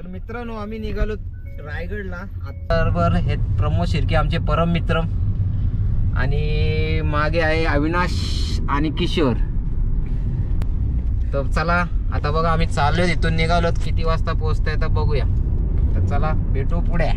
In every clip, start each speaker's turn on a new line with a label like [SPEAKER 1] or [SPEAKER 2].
[SPEAKER 1] तर मित्रांनो आम्ही निघालो रायगडला. आता हे प्रमोद शिर्के आमचे परम मित्र आणि मागे आहे अविनाश आणि किशोर. तर चला आता बघा आम्ही चाललोय इथून निघालो. किती वाजता पोहोचतोय तर बघूया. तर चला भेटू पुढे.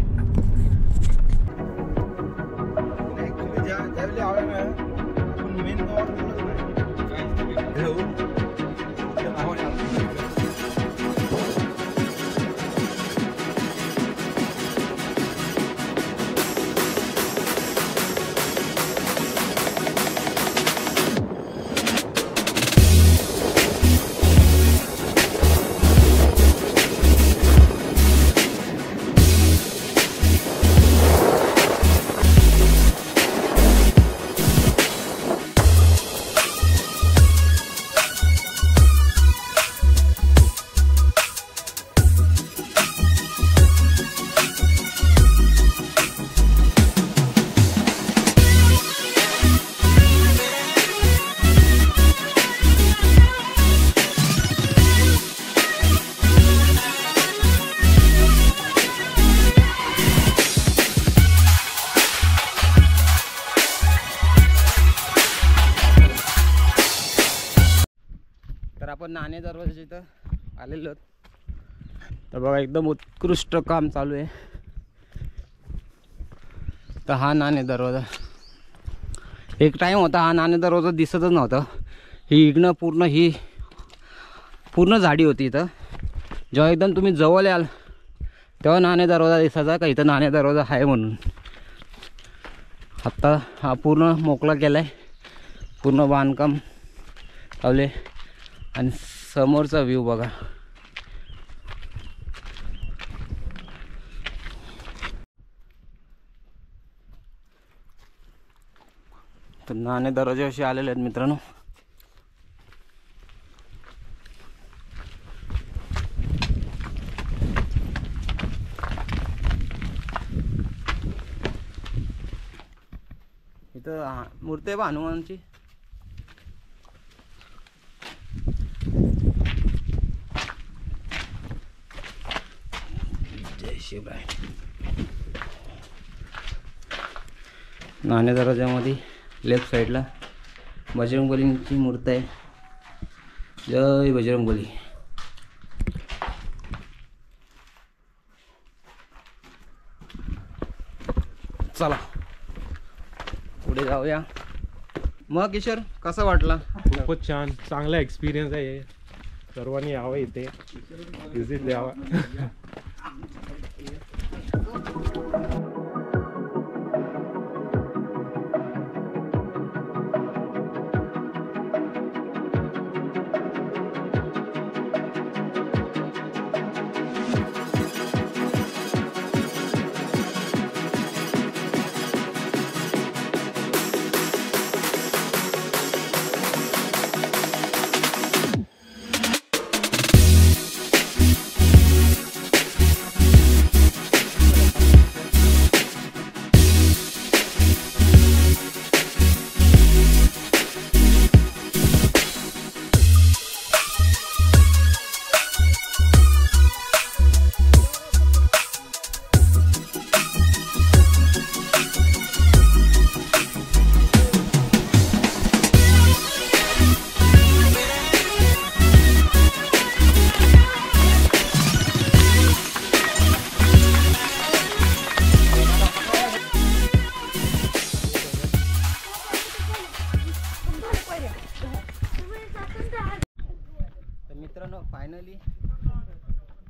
[SPEAKER 1] तर आपण नाणे दरवाजाच्या इथं आलेलो. तर बघा एकदम उत्कृष्ट काम चालू आहे. तर हा नाणे दरवाजा एक टाइम होता, हा नाणे दरवाजा दिसतच नव्हता. ही इकडनं पूर्ण झाडी होती इथं. जेव्हा एकदम तुम्ही जवळ याल तेव्हा नाणे दरवाजा दिसायचा का इथं नाणे दरवाजा आहे म्हणून. आत्ता हा पूर्ण मोकळा केला आहे, पूर्ण बांधकाम चालले. आणि समोरचा व्ह्यू बघा. तर नाणे दरवाजे असे आलेले आहेत मित्रांनो. इथं मूर्ती आहे बा हनुमानची. शिवराय. नाणे दरवाजामध्ये लेफ्ट साईडला बजरंगबलींची मूर्ती आहे. जय बजरंगबली. चला पुढे जाऊया. मग किशोर कसा वाटला?
[SPEAKER 2] खूपच छान, चांगला एक्सपिरियन्स आहे. सर्वांनी यावं इथे, व्हिजिट द्यावा.
[SPEAKER 1] मित्रांनो फायनली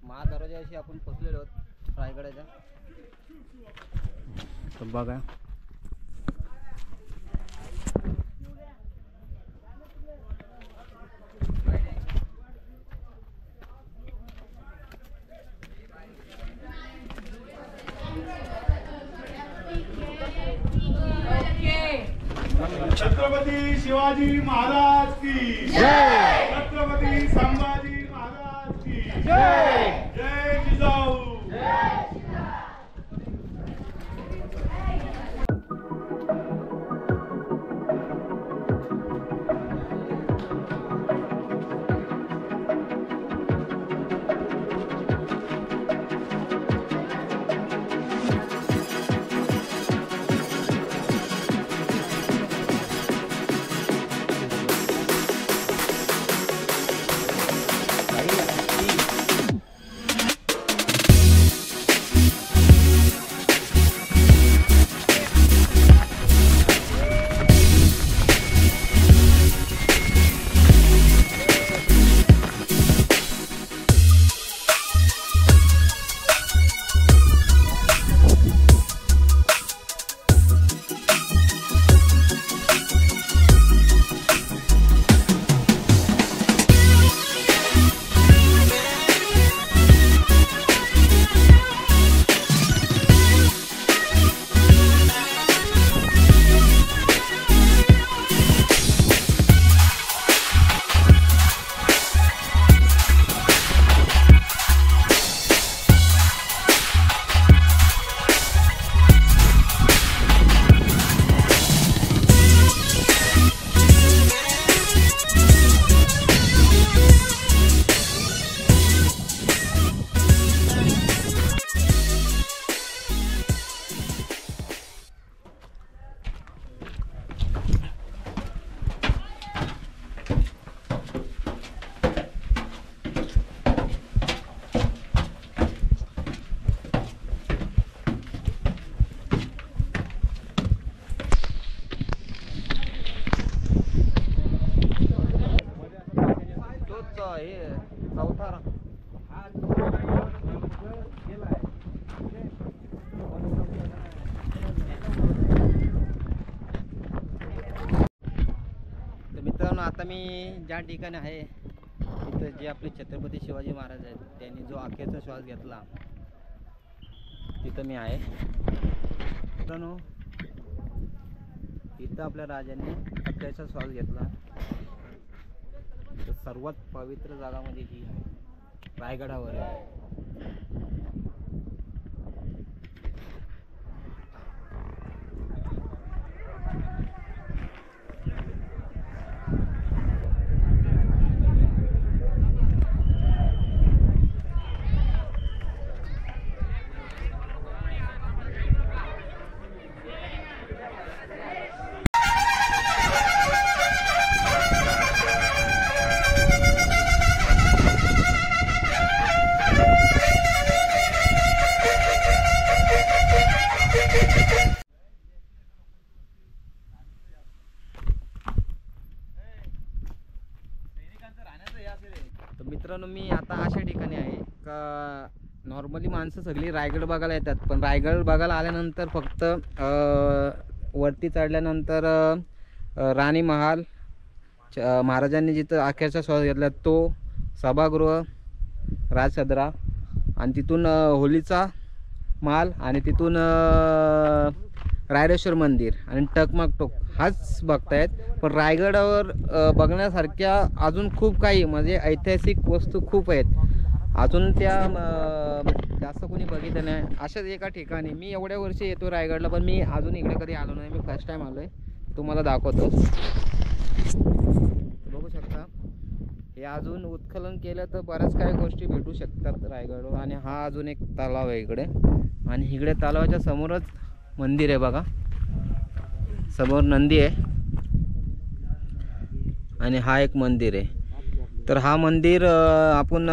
[SPEAKER 1] महादरवाजाशी आपण पोचलेलो आहोत रायगडाच्या. तर बघा
[SPEAKER 3] छत्रपती शिवाजी महाराज की जय. छत्रपती संभाजी महाराज की जय. जय जिजाऊ.
[SPEAKER 1] आम्ही ज्या ठिकाणी आहे तिथं जे आपले छत्रपती शिवाजी महाराज आहेत त्यांनी जो अखेरचा श्वास घेतला तिथं मी आहे मित्रांनो. इथं आपल्या राजांनी अखेरचा श्वास घेतला. तर सर्वात पवित्र जागामध्ये ही आहे रायगडावर आहे. तर मित्रांनो मी आता अशा ठिकाणी आहे का नॉर्मली माणसं सगळी रायगड बघायला येतात, पण रायगड बघायला आल्यानंतर फक्त वरती चढल्यानंतर राणी महाल महाराजांनी जिथं अखेरचा श्वास घेतला तो सभागृह राजसदरा आणि तिथून होलीचा महाल आणि तिथून रायरेश्वर मंदिर आणि टकमक टोक हाच बघतायत. पण रायगडावर बघण्यासारख्या अजून खूप काही म्हणजे ऐतिहासिक वस्तू खूप आहेत अजून त्या जास्त कोणी बघितलं नाही. अशाच एका ठिकाणी मी एवढ्या वर्षी येतो रायगडला पण मी अजून इकडे कधी आलो नाही. मी फर्स्ट टाइम आलो आहे, तुम्हाला दाखवतो. बघू शकता हे अजून उत्खनन केलं तर बऱ्याच काही गोष्टी भेटू शकतात रायगडवर. आणि हा अजून एक तलाव आहे इकडे आणि इकडे तलावाच्या समोरच मंदिर आहे बघा, समोर नंदी आहे आणि हा एक मंदिर आहे. तर हा मंदिर आपण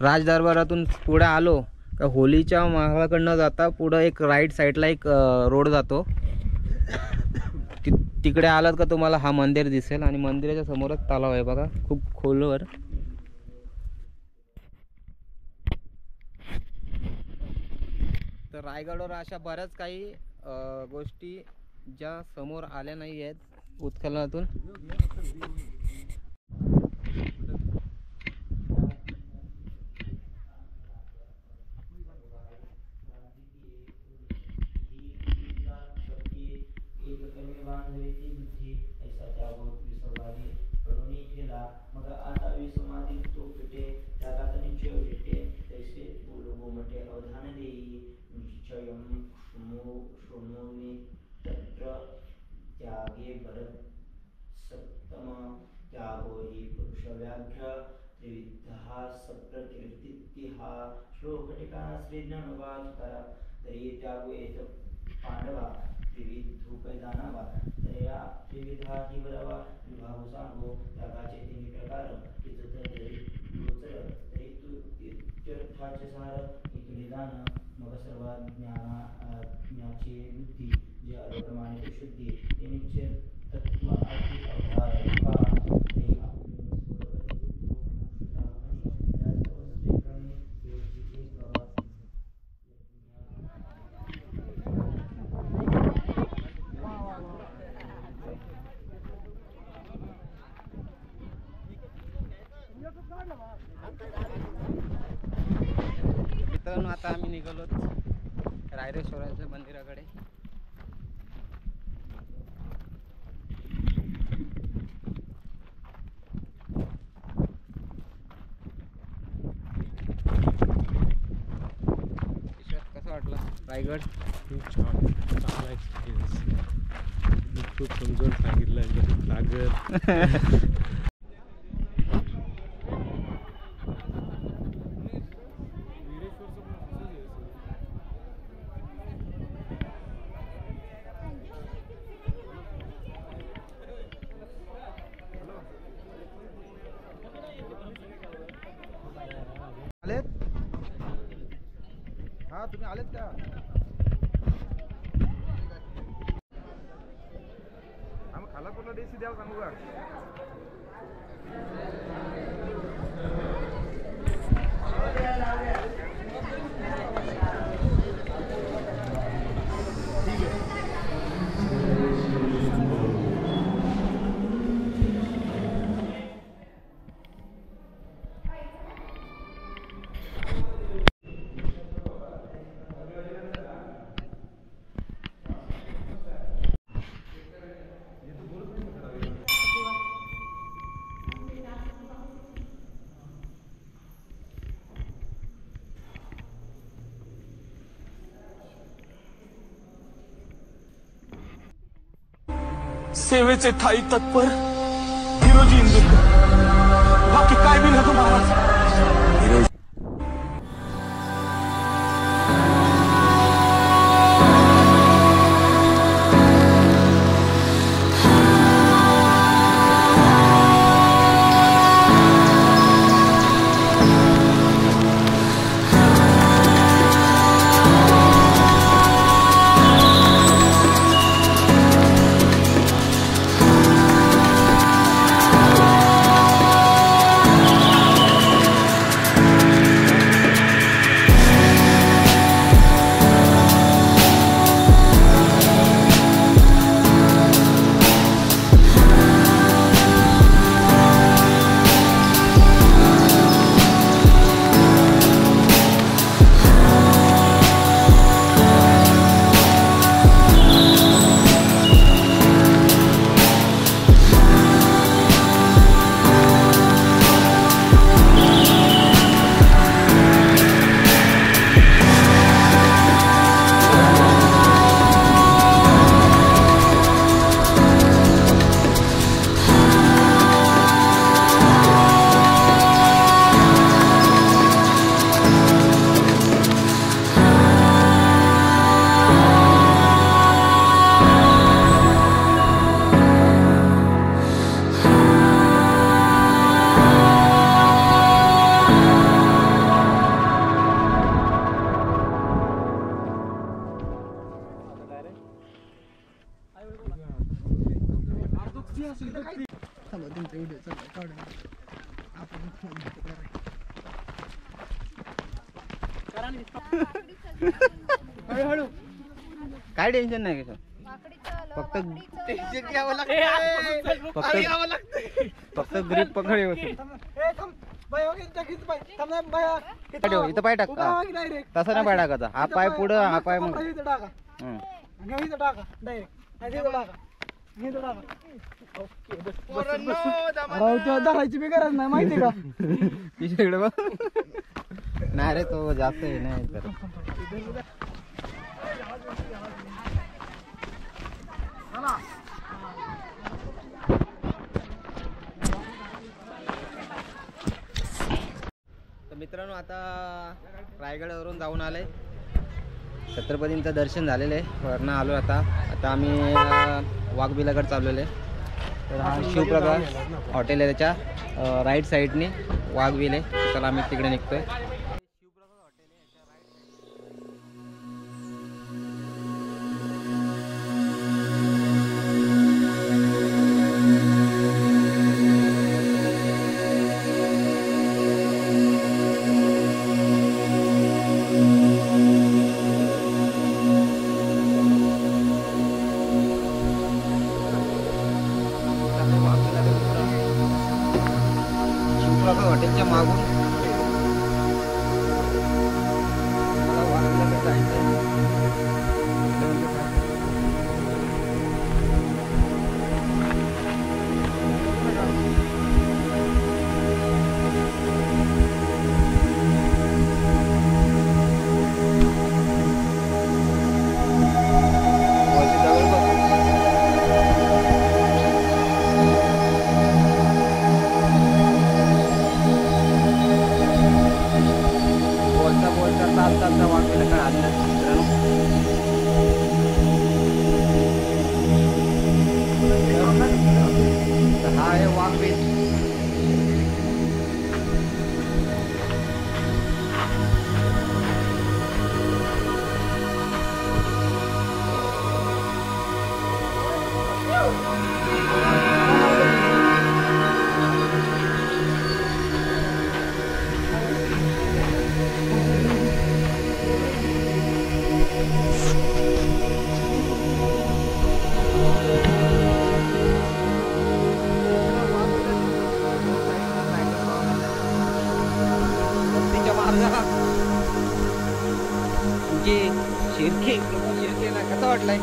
[SPEAKER 1] राजदरबारातून पुढे आलो का होलीच्या महालाकडनं जाता पुढं एक राईट साईडला एक रोड जातो, तिकडे आलात का तुम्हाला हा मंदिर दिसेल आणि मंदिराच्या समोरच तलाव आहे बघा खूप खोलवर. तर रायगडावर अशा बऱ्याच काही गोष्टी ज्या समोर आल्या नाही आहेत उत्खननातून. पांडवा विविध धूप जाणावा तया विविधा जीवरवा विभागो सांगो त्यागाचे तिन्ही प्रकार तिथं तरी गोचर तरी तू तीर्थाचे सार इकडे जाणं मग सर्व ज्ञानाची बुद्धी जे अप्रमाणे शुद्धी ते निश्चय तत्व आधी अवधार मित्रांनो आता आम्ही निघालो रायरेश्वराच्या मंदिराकडे. कसं वाटलं रायगड?
[SPEAKER 2] खूप छान, चांगला एक्सपिरियन्स. मी खूप समजून सांगितलं सागर.
[SPEAKER 1] आलेत? हा तुम्ही आलेत का?
[SPEAKER 3] आम्ही खालापूरला देशी द्यावं सांगू का?
[SPEAKER 4] सेवेचे ठाई तत्पर हिरोजी इंदुरकर. बाकी काय बी नको महाराज.
[SPEAKER 1] काय टेन्शन नाही कसं फक्त फक्त ग्रीप पकड व्यवस्थित. इथं पाय टाक. तसं नाही पाय टाकायचा. हा पाय पुढं हा पाय मग.
[SPEAKER 5] धरायची बी गरज नाही माहिती का.
[SPEAKER 1] तिच्याकडे बघ. नाही रे तो जास्त हे नाही करत. तर मित्रांनो आता रायगडावरून जाऊन आले. छत्रपतींचं दर्शन झालेलं आहे. वरनं आलो आता आम्ही वाघबिलाकडे चाललेलो आहे. तर हा शिवप्रकाश हॉटेल आहे त्याच्या राईट साईडनी वाघबिल आहे. चला आम्ही तिकडे निघतोय. हॉटेलच्या मागून शिर्के शिर्केला कसं वाटलंय?